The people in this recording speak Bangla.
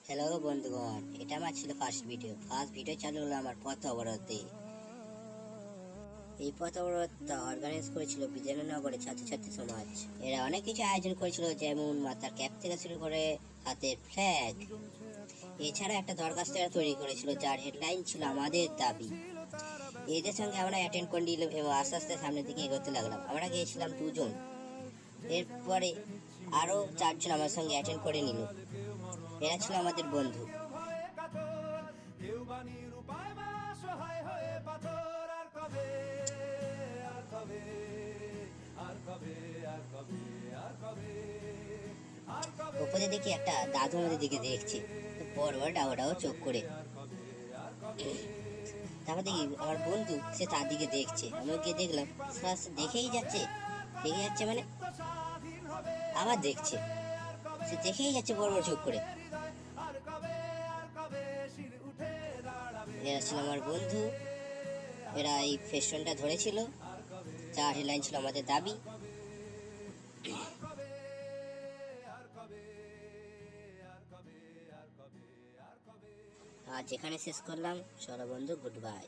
হ্যালো বন্ধুগণ, এটা আমার ছিল ফার্স্ট ভিডিও চালু হলো আমার পথ অবরোধে। এই পথ অবরোধটা অর্গানাইজ করেছিল বিজয়নগরের ছাত্রছাত্রী সমাজ। এরা অনেক কিছু আয়োজন করেছিল, যেমন মাথার ক্যাপ থেকে শুরু করে হাতের ফ্ল্যাগ। এছাড়া একটা দরখাস্ত এরা তৈরি করেছিল, যার হেডলাইন ছিল আমাদের দাবি। এদের সঙ্গে আমরা অ্যাটেন্ড করে নিলাম এবং আস্তে আস্তে সামনের দিকে এগোতে লাগলাম। আমরা গিয়েছিলাম 2 জন, এরপরে আরো 4 জন আমার সঙ্গে অ্যাটেন্ড করে নিল। এরা ছিল আমাদের বন্ধু। উপরে দেখি একটা দাদু আমাদের দিকে দেখছে, বড় বড় ডাও চোখ করে। তারপর দেখি আমার বন্ধু, সে তার দিকে দেখছে। আমি গিয়ে দেখলাম সে দেখে যাচ্ছে মানে আবার দেখছে, সে দেখেই যাচ্ছে বড় বড় চোখ করে। এরা ছিল আমার বন্ধু। এরা এই ফেস্টনটা ধরেছিল, যার হেডলাইন ছিল আমাদের দাবি। আজ এখানে শেষ করলাম। চলো বন্ধু, গুড বাই।